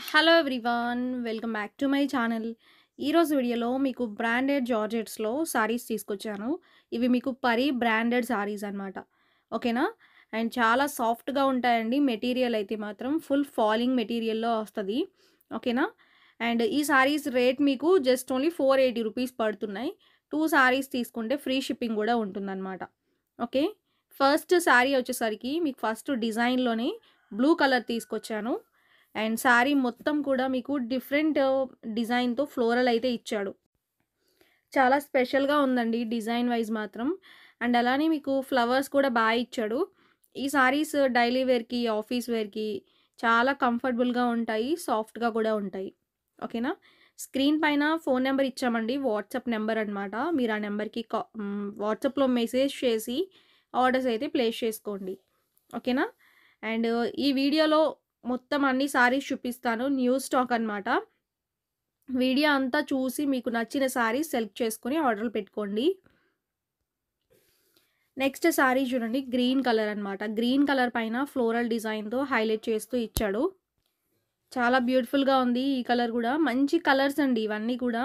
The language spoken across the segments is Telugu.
Hello everyone, welcome back to my channel. ఈరోజు వీడియోలో మీకు బ్రాండెడ్ జార్జెట్స్లో సారీస్ తీసుకొచ్చాను. ఇవి మీకు పరి బ్రాండెడ్ సారీస్ అనమాట. ఓకేనా? అండ్ చాలా సాఫ్ట్గా ఉంటాయండి. మెటీరియల్ అయితే మాత్రం ఫుల్ ఫాలింగ్ మెటీరియల్లో వస్తుంది. ఓకేనా? అండ్ ఈ సారీస్ రేట్ మీకు జస్ట్ ఓన్లీ 480 రూపీస్ పడుతున్నాయి. 2 సారీస్ తీసుకుంటే ఫ్రీ షిప్పింగ్ కూడా ఉంటుందన్నమాట. ఓకే, ఫస్ట్ సారీ వచ్చేసరికి మీకు ఫస్ట్ డిజైన్లోనే బ్లూ కలర్ తీసుకొచ్చాను. అండ్ శారీ మొత్తం కూడా మీకు డిఫరెంట్ డిజైన్‌తో ఫ్లోరల్ అయితే ఇచ్చాడు. చాలా స్పెషల్‌గా ఉందండి డిజైన్ వైస్ మాత్రం. అండ్ అలానే మీకు ఫ్లవర్స్ కూడా ఇచ్చాడు. ఈ సారీస్ డైలీ వేర్‌కి, ఆఫీస్ వేర్‌కి చాలా కంఫర్టబుల్‌గా ఉంటాయి. సాఫ్ట్‌గా కూడా ఉంటాయి. ఓకేనా? స్క్రీన్ పైన ఫోన్ నెంబర్ ఇచ్చామండి. వాట్సాప్ నెంబర్ అనమాట. మీరు ఆ నెంబర్‌కి వాట్సాప్‌లో మెసేజ్ చేసి ఆర్డర్స్ అయితే ప్లేస్ చేసుకోండి. ఓకేనా? అండ్ ఈ వీడియోలో మొత్తం అన్ని సారీస్ చూపిస్తాను. న్యూ స్టాక్ అనమాట. వీడియో అంతా చూసి మీకు నచ్చిన సారీస్ సెలెక్ట్ చేసుకొని ఆర్డర్లు పెట్టుకోండి. నెక్స్ట్ సారీ చూడండి, గ్రీన్ కలర్ అనమాట. గ్రీన్ కలర్ పైన ఫ్లోరల్ డిజైన్‌తో హైలైట్ చేస్తూ ఇచ్చాడు. చాలా బ్యూటిఫుల్‌గా ఉంది. ఈ కలర్ కూడా మంచి కలర్స్ అండి ఇవన్నీ కూడా.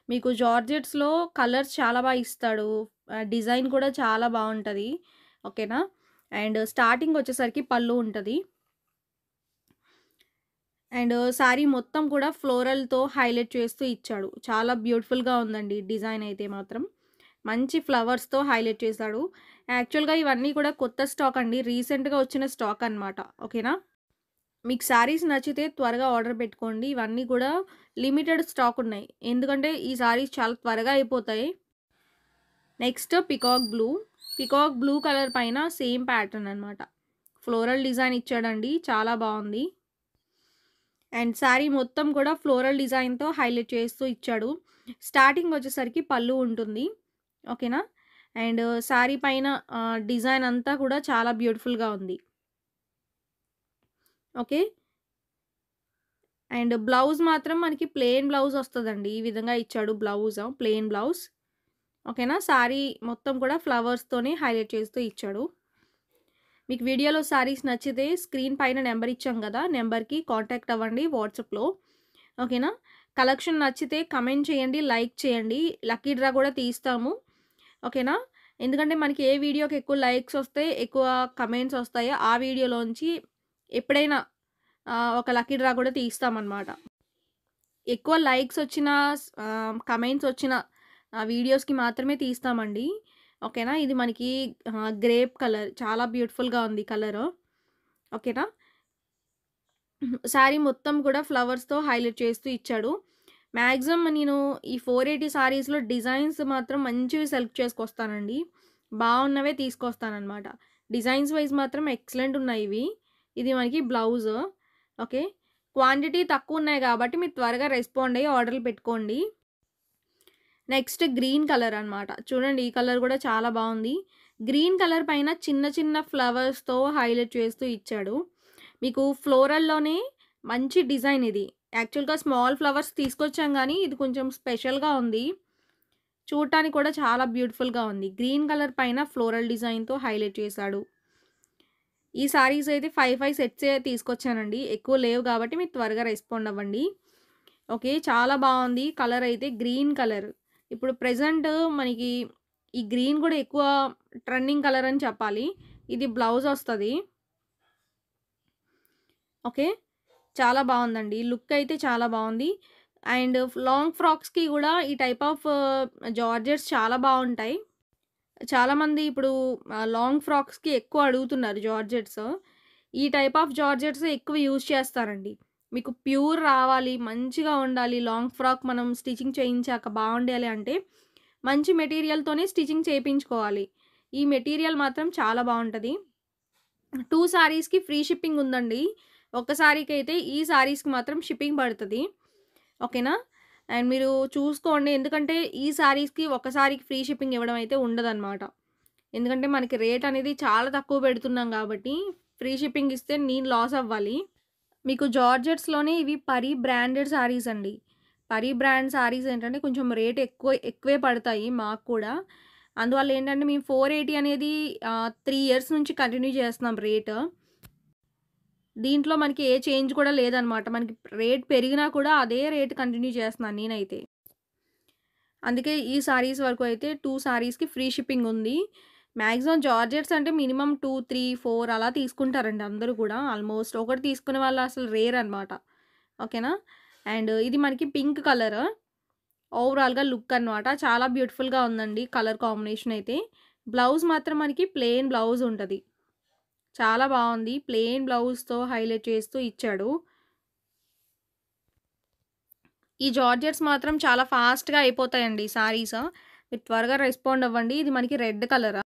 మీకు జార్జెట్స్‌లో కలర్స్ చాలా ఇస్తాడు. డిజైన్ కూడా చాలా బావుంటది. ఓకేనా? అండ్ స్టార్టింగ్ వచ్చేసరికి పళ్ళు ఉంటది. అండ్ శారీ మొత్తం కూడా ఫ్లోరల్‌తో హైలైట్ చేస్తూ ఇచ్చాడు. చాలా బ్యూటిఫుల్‌గా ఉందండి డిజైన్ అయితే మాత్రం. మంచి ఫ్లవర్స్‌తో హైలైట్ చేశాడు. యాక్చువల్‌గా ఇవన్నీ కూడా కొత్త స్టాక్ అండి. రీసెంట్‌గా వచ్చిన స్టాక్ అనమాట. ఓకేనా? మీకు శారీస్ నచ్చితే త్వరగా ఆర్డర్ పెట్టుకోండి. ఇవన్నీ కూడా లిమిటెడ్ స్టాక్ ఉన్నాయి. ఎందుకంటే ఈ శారీస్ చాలా త్వరగా అయిపోతాయి. Next peacock blue. Peacock blue colour పైన సేమ్ ప్యాటర్న్ అనమాట. ఫ్లోరల్ డిజైన్ ఇచ్చాడండి. చాలా బావుంది. అండ్ శారీ మొత్తం కూడా ఫ్లోరల్ డిజైన్‌తో హైలైట్ చేస్తూ ఇచ్చాడు. స్టార్టింగ్ వచ్చేసరికి పళ్ళు ఉంటుంది. ఓకేనా? అండ్ శారీ పైన డిజైన్ అంతా కూడా చాలా బ్యూటిఫుల్‌గా ఉంది. ఓకే. అండ్ బ్లౌజ్ మాత్రం మనకి ప్లెయిన్ బ్లౌజ్ వస్తదండి. ఈ విధంగా ఇచ్చాడు బ్లౌజ్. Plain blouse. ఓకేనా? శారీ మొత్తం కూడా ఫ్లవర్స్‌తోనే హైలైట్ చేస్తూ ఇచ్చాడు. మీకు వీడియోలో శారీస్ నచ్చితే స్క్రీన్ పైన నెంబర్ ఇచ్చాం కదా! నెంబర్‌కి కాంటాక్ట్ అవ్వండి వాట్సాప్‌లో. ఓకేనా? కలెక్షన్ నచ్చితే కమెంట్ చేయండి, లైక్ చేయండి. లక్కీ డ్రా కూడా తీస్తాము. ఓకేనా? ఎందుకంటే మనకి ఏ వీడియోకి ఎక్కువ లైక్స్ వస్తే, ఎక్కువ కమెంట్స్ వస్తాయో ఆ వీడియోలోంచి ఎప్పుడైనా ఒక లక్కీ డ్రా కూడా తీస్తామనమాట. ఎక్కువ లైక్స్ వచ్చిన కమెంట్స్ వచ్చిన వీడియోస్‌కి మాత్రమే తీస్తామండి. ఓకేనా? ఇది మనకి గ్రేప్ కలర్ చాలా బ్యూటిఫుల్‌గా ఉంది కలరు. ఓకేనా? శారీ మొత్తం కూడా ఫ్లవర్స్‌తో హైలైట్ చేస్తూ ఇచ్చాడు. మాక్సిమం నేను ఈ 480 సారీస్‌లో డిజైన్స్ మాత్రం మంచివి సెలెక్ట్ చేసుకొస్తానండి. బావున్నవే తీసుకొస్తాననమాట. డిజైన్స్ వైస్ మాత్రం ఎక్సలెంట్ ఉన్నాయి ఇవి. ఇది మనకి బ్లౌజ్. ఓకే. క్వాంటిటీ తక్కువున్నాయి గాబట్టి మీరు త్వరగా రెస్పాండ్ అయ్యి ఆర్డర్‌లు పెట్టుకోండి. నెక్స్ట్ గ్రీన్ కలర్ అనమాట. చూడండి ఈ కలర్ గూడా చాలా బావుంది. గ్రీన్ కలర్ పైన చిన్న చిన్న ఫ్లవర్స్‌తో హైలైట్ చేస్తూ ఇచ్చాడు. మీకు ఫ్లోరల్‌లోనే మంచి డిజైన్ ఇది. యాక్చువల్‌గా స్మాల్ ఫ్లవర్స్ తీసుకొచ్చాం గానీ, ఇది కొంచెం స్పెషల్‌గా ఉంది. చూడటానికి కూడా చాలా బ్యూటిఫుల్‌గా ఉంది. గ్రీన్ కలర్ పైన ఫ్లోరల్ డిజైన్‌తో హైలైట్ చేశాడు. ఈ సారీస్ అయితే 5 సెట్సే తీసుకొచ్చానండి. ఎక్కువ లేవు గాబట్టి మీరు త్వరగా రెస్పాండ్ అవ్వండి. ఓకే. చాలా బావుంది. కలర్ అయితే గ్రీన్ కలర్. ఇప్పుడు ప్రెజెంట్ మనకి ఈ గ్రీన్ గూడా ఎక్కువ ట్రెండింగ్ కలర్ అని చెప్పాలి. ఇది బ్లౌజ్ ఒస్తది. ఓకే. చాలా బావుందండి. లుక్ అయితే చాలా బావుంది. అండ్ లాంగ్ ఫ్రాక్స్‌కి గూడా ఈ టైప్ ఆఫ్ జార్జెట్స్ చాలా బావుంటాయి. చాలామంది ఇప్పుడు లాంగ్ ఫ్రాక్స్‌కి ఎక్కువ అడుగుతున్నారు జార్జెట్స్. ఈ టైప్ ఆఫ్ జార్జెట్స్ ఎక్కువ యూజ్ చేస్తారండి. మీకు ప్యూర్ రావాలి, మంచిగా ఉండాలి. లాంగ్ ఫ్రాక్ మనం స్టిచింగ్ చేయించాక బావుండాలి అంటే, మంచి మెటీరియల్‌తోనే స్టిచింగ్ చేపించుకోవాలి. ఈ మెటీరియల్ మాత్రం చాలా బావుంటది. 2 సారీస్‌కి ఫ్రీ షిప్పింగ్ ఉందండి. ఒక్క సారీకైతే ఈ సారీస్‌కి మాత్రం షిప్పింగ్ పడతది. ఓకేనా? అండ్ మీరు చూసుకోండి. ఎందుకంటే ఈ సారీస్‌కి ఒక సారీకి ఫ్రీ షిప్పింగ్ ఇవ్వడం అయితే ఉండదనమాట. ఎందుకంటే మనకి రేట్ అనేది చాలా తక్కువ పెడుతున్నాం గాబట్టి, ఫ్రీ షిప్పింగ్ ఇస్తే నేను లాస్ అవ్వాలి. మీకు జార్జెట్స్‌లోనే ఇవి పరి బ్రాండెడ్ సారీస్ అండి. పరి బ్రాండ్ సారీస్ ఏంటంటే కొంచెం రేట్ ఎక్కువే పడతాయి మాకు కూడా. అందువల్ల ఏంటంటే మేము 480 అనేది 3 ఇయర్స్ నుంచి కంటిన్యూ చేస్తున్నాం రేట్. దీంట్లో మనకి ఏ చేంజ్ కూడా లేదనమాట. మనకి రేట్ పెరిగినా కూడా అదే రేట్ కంటిన్యూ చేస్తున్నాను నేనైతే. అందుకే ఈ సారీస్ వరకు అయితే 2 సారీస్‌కి ఫ్రీ షిప్పింగ్ ఉంది. మాక్సిమం జార్జెట్స్ అంటే మినిమమ్ 2, 3, 4 అలా తీసుకుంటారండి అందరూ కూడా. ఆల్మోస్ట్ ఒకటి తీసుకునే వాళ్ళు అసలు రేర్ అనమాట. ఓకేనా? అండ్ ఇది మనకి పింక్ కలర్. ఓవరాల్‌గా లుక్ అనమాట. చాలా బ్యూటిఫుల్‌గా ఉందండి కలర్ కాంబినేషన్ అయితే. బ్లౌజ్ మాత్రం మనకి ప్లెయిన్ బ్లౌజ్ ఉంటది. చాలా బావుంది. ప్లెయిన్ బ్లౌజ్‌తో హైలైట్ చేస్తూ ఇచ్చాడు. ఈ జార్జెట్స్ మాత్రం చాలా ఫాస్ట్‌గా అయిపోతాయండి సారీస్. మీరు త్వరగా రెస్పాండ్ అవ్వండి. ఇది మనకి రెడ్ కలర్.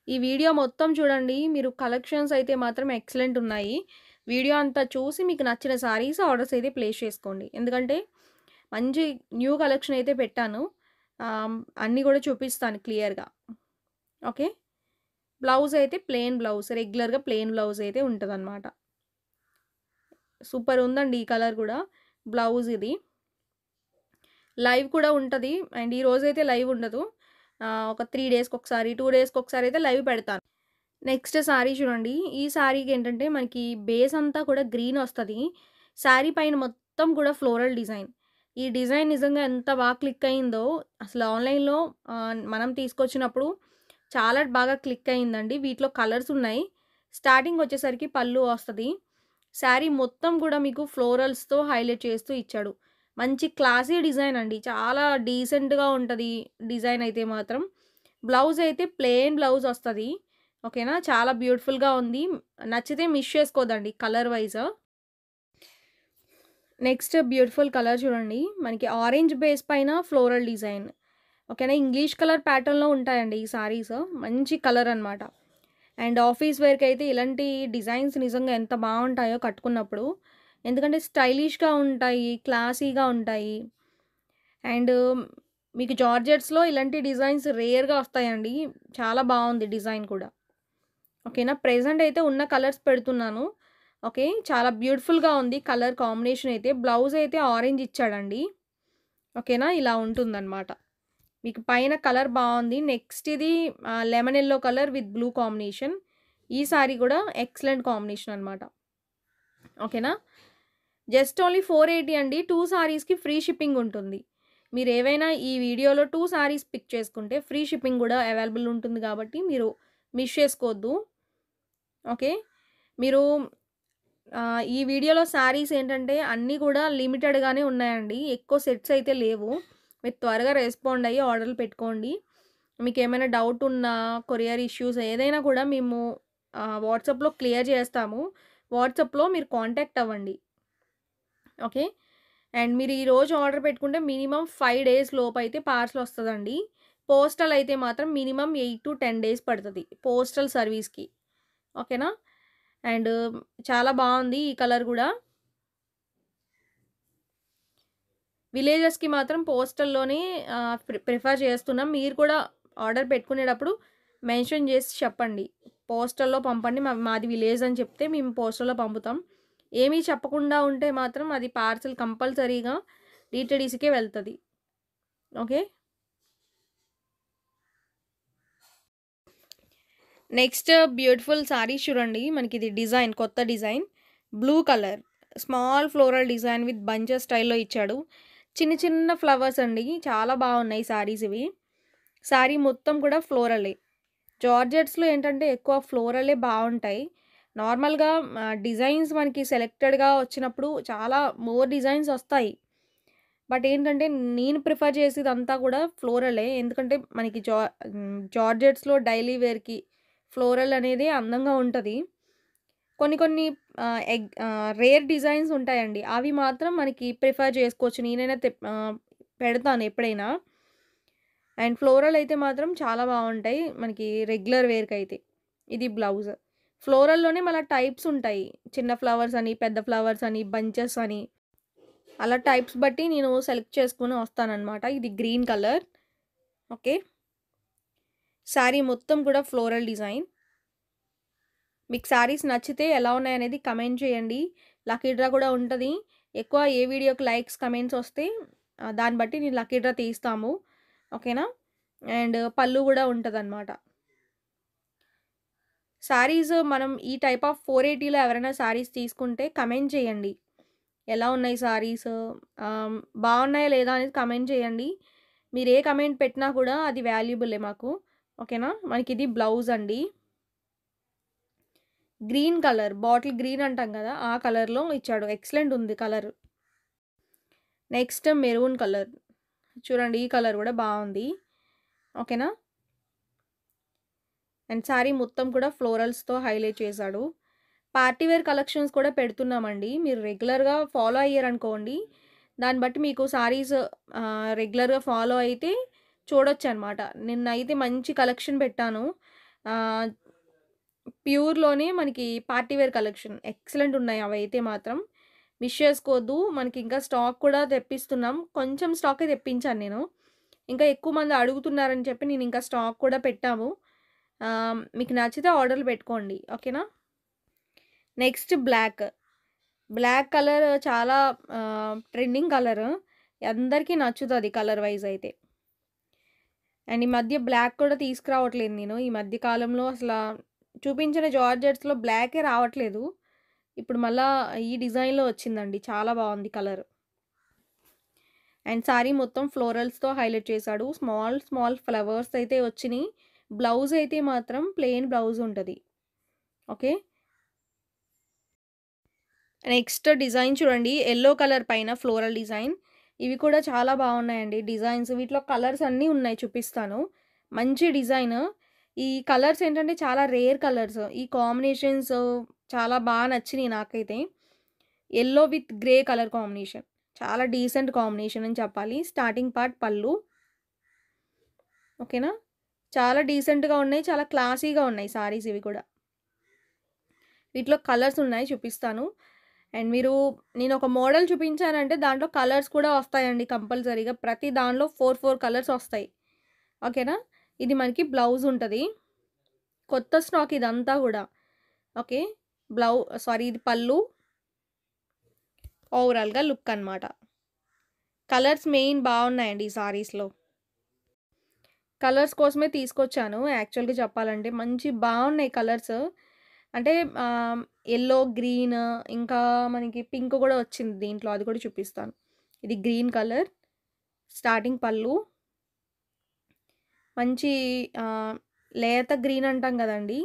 ఈ వీడియో మొత్తం చూడండి. మీరు కలెక్షన్స్ అయితే మాత్రం ఎక్సలెంట్ ఉన్నాయి. వీడియో అంతా చూసి మీకు నచ్చిన సారీస్ ఆర్డర్స్ అయితే ప్లేస్ చేసుకోండి. ఎందుకంటే మంచి న్యూ కలెక్షన్ అయితే పెట్టాను. అన్నీ కూడా చూపిస్తాను క్లియర్‌గా. ఓకే. బ్లౌజ్ అయితే ప్లెయిన్ బ్లౌజ్. రెగ్యులర్‌గా ప్లెయిన్ బ్లౌజ్ అయితే ఉంటదనమాట. సూపర్ ఉందండి ఈ కలర్ కూడా. బ్లౌజ్ ఇది. లైవ్ కూడా ఉంటది. అండ్ ఈరోజైతే లైవ్ ఉండదు. ఒక 3 డేస్‌కొకసారి, 2 డేస్‌కొకసారి అయితే లైవ్ పెడతాను. నెక్స్ట్ సారీ చూడండి. ఈ సారీకేంటంటే మనకి బేస్ అంతా కూడా గ్రీన్ ఒస్తది. సారీ పైన మొత్తం కూడా ఫ్లోరల్ డిజైన్. ఈ డిజైన్ నిజంగా ఎంత బాగా క్లిక్ అయిందో అసలు ఆన్‌లైన్‌లో మనం తీసుకొచ్చినప్పుడు చాలా బాగా క్లిక్ అయిందండి. వీటిలో కలర్స్ ఉన్నాయి. స్టార్టింగ్ వచ్చేసరికి పళ్ళు వస్తది. సారీ మొత్తం కూడా మీకు ఫ్లోరల్స్‌తో హైలైట్ చేస్తూ ఇచ్చాడు. మంచి క్లాసీ డిజైన్ అండి. చాలా డీసెంట్‌గా ఉంటది డిజైన్ అయితే మాత్రం. బ్లౌజ్ అయితే ప్లెయిన్ బ్లౌజ్ ఒస్తది. ఓకేనా? చాలా బ్యూటిఫుల్‌గా ఉంది. నచ్చితే మిస్ చేసుకోదండి colour wise. Next beautiful colour చూడండి. మనకి ఆరెంజ్ బేస్ పైన ఫ్లోరల్ డిజైన్. ఓకేనా? ఇంగ్లీష్ కలర్ ప్యాటర్న్‌లో ఉంటాయండి ఈ సారీస్. మంచి కలర్ అనమాట. అండ్ ఆఫీస్ వేర్‌కైతే ఇలాంటి డిజైన్స్ నిజంగా ఎంత బావుంటాయో కట్టుకున్నప్పుడు. ఎందుకంటే స్టైలిష్‌గా ఉంటాయి, క్లాసీగా ఉంటాయి. అండ్ మీకు జార్జెట్స్‌లో ఇలాంటి డిజైన్స్ రేర్‌గా వస్తాయండి. చాలా బావుంది డిజైన్ కూడా. ఓకేనా? ప్రెజెంట్ అయితే ఉన్న కలర్స్ పెడుతున్నాను. ఓకే. చాలా బ్యూటిఫుల్‌గా ఉంది కలర్ కాంబినేషన్ అయితే. బ్లౌజ్ అయితే ఆరెంజ్ ఇచ్చాడండి. ఓకేనా? ఇలా ఉంటుందనమాట. మీకు పైన కలర్ బావుంది. నెక్స్ట్ ఇది lemon yellow colour with blue combination. ఈ సారీ కూడా ఎక్సలెంట్ కాంబినేషన్ అనమాట. ఓకేనా? జస్ట్ ఓన్లీ 480 అండి. 2 సారీస్‌కి ఫ్రీ షిప్పింగ్ ఉంటుంది. మీరేవైనా ఈ వీడియోలో 2 సారీస్ పిక్ చేసుకుంటే ఫ్రీ షిప్పింగ్ గూడా అవైలబుల్ ఉంటుంది గాబట్టి మీరు మిస్ చేసుకోవద్దు. ఓకే. మీరు ఈ వీడియోలో సారీస్ ఏంటంటే అన్నీ గూడా లిమిటెడ్‌గానే ఉన్నాయండి. ఎక్కువ సెట్స్ అయితే లేవు. మీరు త్వరగా రెస్పాండ్ అయ్యి ఆర్డర్‌లు పెట్టుకోండి. మీకేమైనా డౌట్ ఉన్నా, కొరియర్ ఇష్యూస్ ఏదైనా కూడా మేము వాట్సాప్‌లో క్లియర్ చేస్తాము. వాట్సాప్‌లో మీరు కాంటాక్ట్ అవ్వండి. ఓకే. అండ్ మీరు ఈరోజు ఆర్డర్ పెట్టుకుంటే మినిమమ్ 5 డేస్ లోపైతే పార్సెల్ వస్తదండి. పోస్టల్ అయితే మాత్రం మినిమమ్ 8-10 డేస్ పడతది. పోస్టల్ సర్వీస్‌కి. ఓకేనా? అండ్ చాలా బావుంది ఈ కలర్ గూడా. విలేజెస్‌కి మాత్రం పోస్టల్‌లోనే ప్రిఫర్ చేస్తున్నాం. మీరు కూడా ఆర్డర్ పెట్టుకునేటప్పుడు మెన్షన్ చేసి చెప్పండి. పోస్టల్‌లో పంపండి. మాది విలేజ్ అని చెప్తే మేము పోస్టల్‌లో పంపుతాం. ఏమీ చెప్పకుండా ఉంటే మాత్రం అది పార్సెల్ కంపల్సరీగా డీటీడీసీకే వెళ్తది. ఓకే. నెక్స్ట్ బ్యూటిఫుల్ సారీస్ చూడండి. మనకిది డిజైన్ కొత్త design. Blue colour. Small floral design with bunches స్టైల్‌లో ఇచ్చాడు. చిన్న చిన్న ఫ్లవర్స్ అండి. చాలా బాగున్నాయి సారీస్ ఇవి. సారీ మొత్తం కూడా ఫ్లోరలే. జార్జెట్స్‌లో ఏంటంటే ఎక్కువ ఫ్లోరలే బావుంటాయి. నార్మల్‌గా డిజైన్స్ మనకి సెలెక్టెడ్‌గా వచ్చినప్పుడు చాలా మోర్ డిజైన్స్ వస్తాయి. బట్ ఏంటంటే నేను ప్రిఫర్ చేసేదంతా కూడా ఫ్లోరలే. ఎందుకంటే మనకి జార్జెట్స్‌లో డైలీ వేర్‌కి ఫ్లోరల్ అనేది అందంగా ఉంటది. కొన్ని కొన్ని రేర్ డిజైన్స్ ఉంటాయండి. అవి మాత్రం మనకి ప్రిఫర్ చేసుకోవచ్చు. నేనైనా పెడతాను ఎప్పుడైనా. అండ్ ఫ్లోరల్ అయితే మాత్రం చాలా బావుంటాయి. మనకి రెగ్యులర్ వేర్‌కైతే. ఇది బ్లౌజ్. ఫ్లోరల్‌లోనే మళ్ళా టైప్స్ ఉంటాయి. చిన్న ఫ్లవర్స్ అని, పెద్ద ఫ్లవర్స్ అని, బంచెస్ అని. అలా టైప్స్ బట్టి నేను సెలెక్ట్ చేసుకొని వస్తాననమాట. ఇది గ్రీన్ కలర్. ఓకే. శారీ మొత్తం కూడా ఫ్లోరల్ డిజైన్. మీకు శారీస్ నచ్చితే ఎలా ఉన్నాయనేది కమెంట్ చేయండి. లక్కీ డ్రా కూడా ఉంటది. ఎక్కువ ఏ వీడియోకి లైక్స్, కమెంట్స్ వస్తే దాన్ని బట్టి నేను లక్కీ డ్రా తీస్తాము. ఓకేనా? అండ్ పళ్ళు కూడా ఉంటదనమాట. శారీస్ మనం ఈ టైప్ ఆఫ్ 480లో ఎవరైనా శారీస్ తీసుకుంటే కమెంట్ చేయండి. ఎలా ఉన్నాయి శారీస్? బాగున్నాయా లేదా అనేది కమెంట్ చేయండి. మీరు ఏ కమెంట్ పెట్టినా కూడా అది వాల్యుబులే మాకు. ఓకేనా? మనకిది బ్లౌజ్ అండి. గ్రీన్ కలర్, బాటిల్ గ్రీన్ అంటాం కదా! ఆ కలర్‌లో ఇచ్చాడు. ఎక్సలెంట్ ఉంది కలర్. Next maroon colour. చూడండి ఈ కలర్ కూడా బాగుంది. ఓకేనా? అండ్ శారీ మొత్తం కూడా ఫ్లోరల్స్‌తో హైలైట్ చేశాడు. పార్టీ వేర్ కలెక్షన్స్ కూడా పెడుతున్నామండి. మీరు రెగ్యులర్‌గా ఫాలో అయ్యారనుకోండి, దాన్ని బట్టి మీకు శారీస్ రెగ్యులర్‌గా ఫాలో అయితే చూడొచ్చనమాట. నిన్నైతే మంచి కలెక్షన్ పెట్టాను. ఆహ్, ప్యూర్‌లోనే మనకి పార్టీ వేర్ కలెక్షన్ ఎక్సలెంట్ ఉన్నాయి అవైతే మాత్రం. మిస్ చేసుకోవద్దు. మనకి ఇంకా స్టాక్ కూడా తెప్పిస్తున్నాం. కొంచెం స్టాకే తెప్పించాను నేను. ఇంకా ఎక్కువ మంది అడుగుతున్నారని చెప్పి నేను ఇంకా స్టాక్ కూడా పెట్టాము. మీకు నచ్చితే ఆర్డర్‌లు పెట్టుకోండి. ఓకేనా? Next black. బ్లాక్ కలర్ చాలా ట్రెండింగ్ కలర్. అందరికీ నచ్చుతది కలర్ వైస్ అయితే. అండ్ ఈ మధ్య బ్లాక్ కూడా తీసుకురావట్లేదు నేను. ఈ మధ్య కాలంలో చూపించిన జార్జెట్స్‌లో బ్లాకే రావట్లేదు. ఇప్పుడు మళ్ళా ఈ డిజైన్‌లో వచ్చిందండి. చాలా బాగుంది కలర్. అండ్ శారీ మొత్తం ఫ్లోరల్స్‌తో హైలైట్ చేశాడు. స్మాల్ స్మాల్ ఫ్లవర్స్ అయితే వచ్చినియి. బ్లౌజ్ అయితే మాత్రం ప్లెయిన్ బ్లౌజ్ ఉంటది. ఓకే. నెక్స్ట్ డిజైన్ చూడండి. యెల్లో కలర్ పైన ఫ్లోరల్ డిజైన్. ఇవి కూడా చాలా బాగున్నాయండి డిజైన్స్. వీటిలో కలర్స్ అన్నీ ఉన్నాయి చూపిస్తాను. మంచి డిజైన్. ఈ కలర్స్ ఏంటంటే చాలా రేర్ కలర్స్. ఈ కాంబినేషన్స్ చాలా బాగా నచ్చినాయి నాకైతే. Yellow with grey colour combination. చాలా డీసెంట్ కాంబినేషన్ అని చెప్పాలి. స్టార్టింగ్ పార్ట్ పళ్ళు. ఓకేనా? చాలా డీసెంట్‌గా ఉన్నాయి. చాలా క్లాసీగా ఉన్నాయి సారీస్ ఇవి కూడా. వీటిలో కలర్స్ ఉన్నాయి చూపిస్తాను. అండ్ నేను ఒక మోడల్ చూపించానంటే దాంట్లో కలర్స్ కూడా వస్తాయండి కంపల్సరీగా. ప్రతి దానిలో 4 కలర్స్ వస్తాయి. ఓకేనా? ఇది మనకి బ్లౌజ్ ఉంటది. కొత్త స్టాక్ ఇదంతా కూడా. ఓకే. ఇది పళ్ళు. ఓవరాల్‌గా లుక్ అనమాట. కలర్స్ మెయిన్ బాగున్నాయండి ఈ సారీస్‌లో. కలర్స్ కోసమే తీసుకొచ్చాను యాక్చువల్‌గా చెప్పాలంటే. మంచి బాగున్నాయి కలర్స్. అంటే యెల్లో, గ్రీన్ ఇంకా మనకి పింక్ కూడా వచ్చింది దీంట్లో. అది కూడా చూపిస్తాను. ఇది గ్రీన్ కలర్. స్టార్టింగ్ పళ్ళు. మంచి లేత గ్రీన్ అంటాం కదండీ!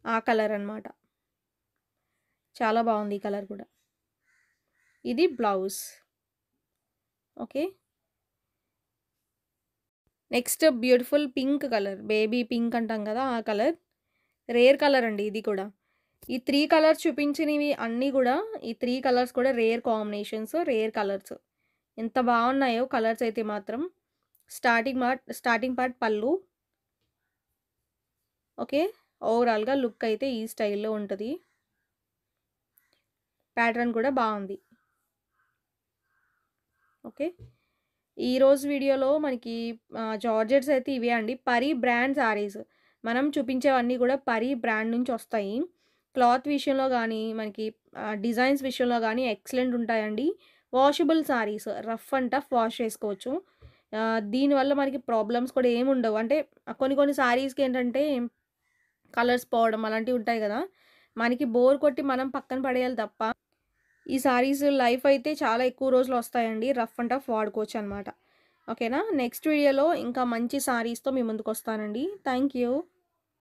ఆ కలర్ అనమాట. చాలా బాగుంది ఈ కలర్ కూడా. ఇది blouse. Okay. Next beautiful pink colour. Baby pink అంటాం కదా! ఆ కలర్. రేర్ కలర్ అండి ఇది కూడా. ఈ 3 కలర్స్ చూపించినవి అన్నీ కూడా ఈ 3 కలర్స్ కూడా రేర్ కాంబినేషన్స్, రేర్ కలర్స్. ఎంత బాగున్నాయో కలర్స్ అయితే మాత్రం. స్టార్టింగ్ పార్ట్ పళ్ళు. ఓకే. ఓవరాల్‌గా లుక్ అయితే ఈ స్టైల్‌లో ఉంటది. ప్యాటర్న్ కూడా బాగుంది. ఓకే. ఈరోజు వీడియోలో మనకి జార్జెట్స్ అయితే ఇవే అండి. పరి బ్రాండ్ శారీస్. మనం చూపించేవన్నీ కూడా పరి బ్రాండ్ నుంచి వస్తాయి. క్లాత్ విషయంలో గానీ, మనకి డిజైన్స్ విషయంలో గానీ ఎక్సలెంట్ ఉంటాయండి. Washable saris. Rough and tough wash చేసుకోవచ్చు. దీనివల్ల మనకి ప్రాబ్లమ్స్ కూడా ఏముండవు. అంటే కొన్ని శారీస్‌కి ఏంటంటే కలర్స్ పోవడం అలాంటివి ఉంటాయి గదా! మనకి బోర్ కొట్టి మనం పక్కన పడేయాలి తప్ప, ఈ శారీస్ లైఫ్ అయితే చాలా ఎక్కువ రోజులు వస్తాయండి. రఫ్ అండ్ టఫ్ వాడుకోవచ్చనమాట. ఓకేనా? నెక్స్ట్ వీడియోలో ఇంకా మంచి శారీస్‌తో మీ ముందుకొస్తానండి. Thank you.